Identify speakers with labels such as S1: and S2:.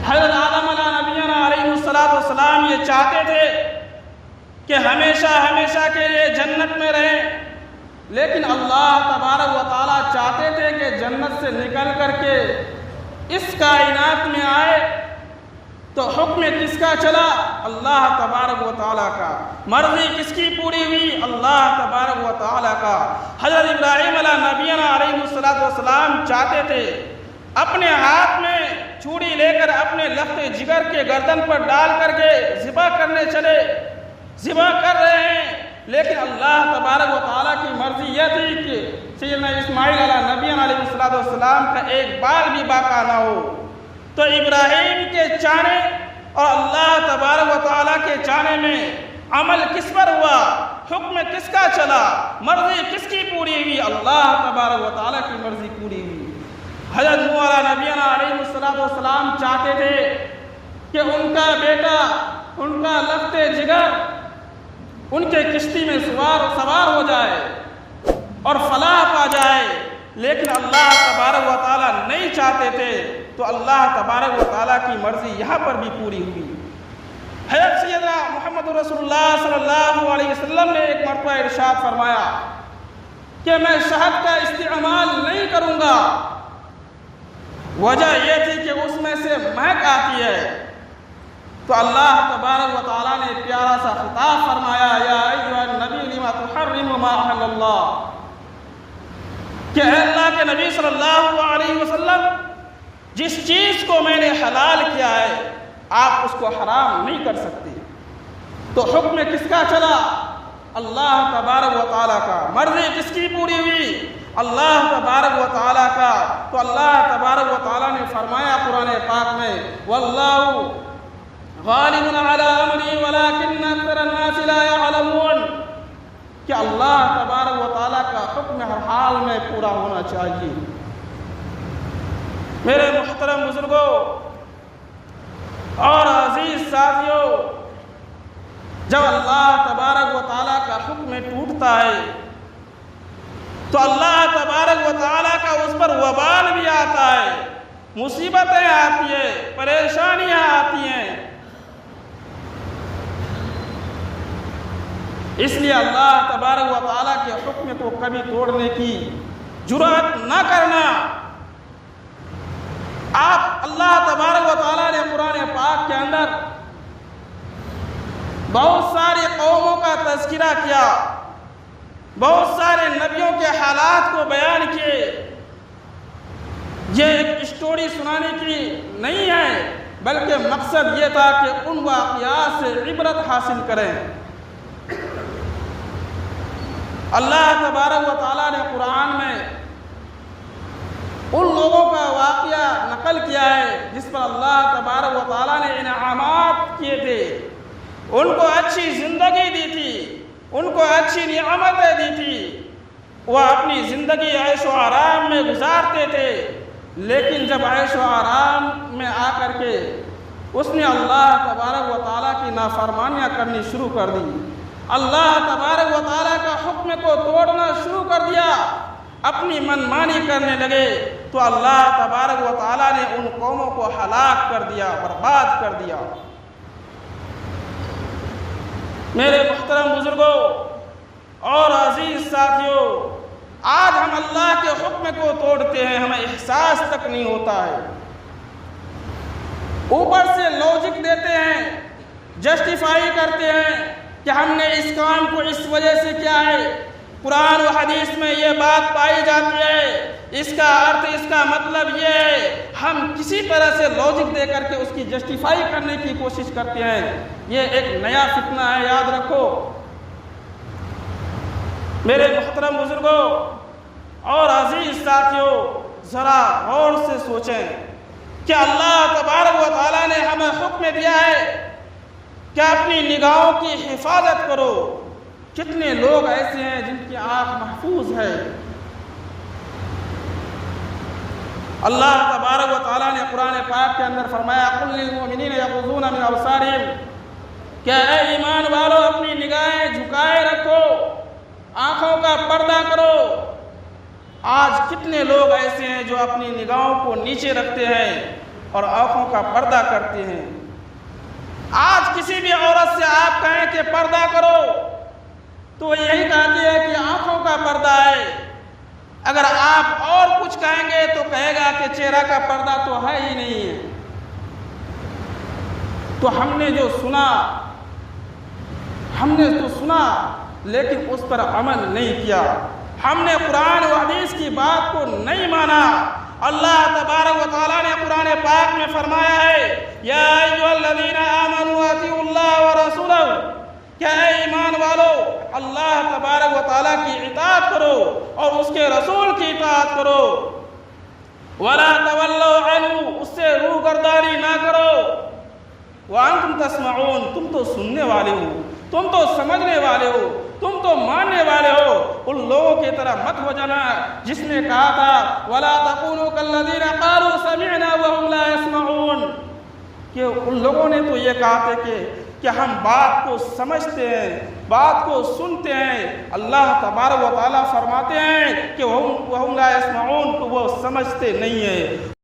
S1: حضرت آدم علیہ نبینا علیہ السلام یہ چاہتے تھے کہ ہمیشہ ہمیشہ کے لیے جنت میں رہیں، لیکن اللہ تبارک و تعالیٰ چاہتے تھے کہ جنت سے نکل کر کے اس کائنات میں آئے، تو حکم کس کا چلا؟ اللہ تبارک و تعالیٰ کا۔ مرضی کس کی پوری ہوئی؟ اللہ تبارک و تعالیٰ کا۔ حضرت ابراہیم علیہ نبینا علیہ السلام چاہتے تھے اپنے ہاتھ میں چوڑی لے کر اپنے لخت جگر کے گردن پر ڈال کر کے ذبح کرنے چلے، ذبح کر رہے ہیں، لیکن اللہ تبارک و تعالیٰ کی مرضی یہ تھی کہ سیدنا اسماعیل علیہ نبینا علیہ السلام کا ایک بال بھی باقی نہ ہو۔ تو ابراہیم کے چاہنے اور اللہ تبارک و تعالیٰ کے چاہنے میں عمل کس پر ہوا؟ حکم کس کا چلا؟ مرضی کس کی پوری ہوئی؟ اللہ تبارک و تعالیٰ کی مرضی پوری ہوئی۔ حضرت نوح علیہ نبینا علیہ السلام چاہتے تھے کہ ان کا بیٹا، ان کا لخت جگر ان کے کشتی میں سوار ہو جائے اور فلاح پا جائے، لیکن اللہ تبارک و تعالیٰ نہیں چاہتے تھے، تو اللہ تبارک و تعالیٰ کی مرضی یہاں پر بھی پوری ہوئی۔ حضرت سیدنا محمد رسول اللہ صلی اللہ علیہ وسلم نے ایک مرتبہ ارشاد فرمایا کہ میں شہد کا استعمال نہیں کروں گا، وجہ یہ تھی کہ اس میں سے مہک آتی ہے۔ تو اللہ تبارک و تعالیٰ نے پیارا سا خطاب فرمایا، یا ایھا النبی لما تحرم ما احل اللہ، کہ اے اللہ کے نبی صلی اللہ علیہ وسلم، جس چیز کو میں نے حلال کیا ہے آپ اس کو حرام نہیں کر سکتے۔ تو حکم کس کا چلا؟ اللہ تبارک و تعالیٰ کا۔ مرضی کس کی پوری ہوئی؟ اللہ تبارک و تعالیٰ کا۔ تو اللہ تبارک و تعالیٰ نے فرمایا قرآن پاک میں، واللہ غالب علی امری ولکن اکثر الناس لا یعلمون، کہ اللہ تبارک و تعالیٰ کا حکم ہر حال میں پورا ہونا چاہیے۔ میرے محترم بزرگوں اور عزیز ساتھیوں، جب اللہ تبارک و تعالیٰ کا حکم ٹوٹتا ہے تو اللہ تبارک و تعالیٰ کا اس پر وبال بھی آتا ہے، مصیبتیں آتی ہیں، پریشانیاں آتی ہیں۔ اس لیے اللہ تبارک و تعالیٰ کے حکم کو کبھی توڑنے کی جرأت نہ کرنا۔ آپ اللہ تبارک و تعالیٰ نے قرآن پاک کے اندر بہت ساری قوموں کا تذکرہ کیا، بہت سارے نبیوں کے حالات کو بیان کیے۔ یہ ایک اسٹوری سنانے کی نہیں ہے، بلکہ مقصد یہ تھا کہ ان واقعات سے عبرت حاصل کریں۔ اللہ تبارک و تعالیٰ نے قرآن میں ان لوگوں کا واقعہ نقل کیا ہے جس پر اللہ تبارک و تعالیٰ نے انعامات کیے تھے، ان کو اچھی زندگی دی تھی، ان کو اچھی نعمتیں دی تھی، وہ اپنی زندگی عیش و آرام میں گزارتے تھے، لیکن جب عیش و آرام میں آ کر کے اس نے اللہ تبارک و تعالیٰ کی نافرمانیاں کرنی شروع کر دی، اللہ تبارک و تعالیٰ کا حکم کو توڑنا شروع کر دیا، اپنی منمانی کرنے لگے، تو اللہ تبارک و تعالیٰ نے ان قوموں کو ہلاک کر دیا، برباد کر دیا۔ میرے محترم بزرگوں اور عزیز ساتھیوں، آج ہم اللہ کے حکم کو توڑتے ہیں، ہمیں احساس تک نہیں ہوتا ہے، اوپر سے لوجک دیتے ہیں، جسٹیفائی کرتے ہیں کہ ہم نے اس کام کو اس وجہ سے کیا ہے، قرآن و حدیث میں یہ بات پائی جاتی ہے، اس کا ارتھ، اس کا مطلب یہ ہے، ہم کسی طرح سے لوجک دے کر کے اس کی جسٹیفائی کرنے کی کوشش کرتے ہیں۔ یہ ایک نیا فتنہ ہے، یاد رکھو۔ میرے محترم بزرگوں اور عزیز ساتھیوں، ذرا غور سے سوچیں کہ اللہ تبارک و تعالیٰ نے ہمیں حکم دیا ہے کہ اپنی نگاہوں کی حفاظت کرو۔ کتنے لوگ ایسے ہیں جن کی آنکھ محفوظ ہے؟ اللہ تبارک و تعالیٰ نے قرآن پاک کے اندر فرمایا، قُلْ لِلْمُؤْمِنِينَ يَغُضُّوا مِنْ أَبْصَارِهِمْ، کہ اے ایمان والو اپنی نگاہیں جھکائے رکھو، آنکھوں کا پردہ کرو۔ آج کتنے لوگ ایسے ہیں جو اپنی نگاہوں کو نیچے رکھتے ہیں، اور آنکھوں کا پردہ کرتے ہیں۔ آج کسی بھی عورت سے آپ کہیں کہ پردہ کرو تو وہ یہی کہتی ہے کہ آنکھوں کا پردہ ہے۔ اگر آپ اور کچھ کہیں گے تو کہے گا کہ چہرہ کا پردہ تو ہے ہی نہیں ہے۔ تو ہم نے جو سنا، ہم نے تو سنا لیکن اس پر عمل نہیں کیا، ہم نے قرآن و حدیث کی بات کو نہیں مانا۔ اللہ تبارک و تعالیٰ نے قرآن پاک میں فرمایا ہے یا ایھا الذین آمنوا اطیعوا اللہ ورسولہ، کیا اے ایمان والو اللہ تبارک و تعالیٰ کی اطاعت کرو اور اس کے رسول کی اطاعت کرو، ولا تولوا عنہ، اس سے روگردانی نہ کرو، وانتم تسمعون، تم تو سننے والے ہو، تم تو سمجھنے والے ہو، تم تو ماننے والے ہو۔ ان لوگوں کی طرح مت ہو جانا جس نے کہا تھا وَلَا تَكُونُوا كَالَّذِينَ قَالُوا سَمِعْنَا وَهُمْ لَا يَسْمَعُونَ، کہ ان لوگوں نے تو یہ کہا تھا کہ ہم بات کو سمجھتے ہیں، بات کو سنتے ہیں۔ اللہ تبارک و تعالیٰ فرماتے ہیں کہ وَهُمْ لَا يَسْمَعُونَ، تو وہ سمجھتے نہیں ہیں۔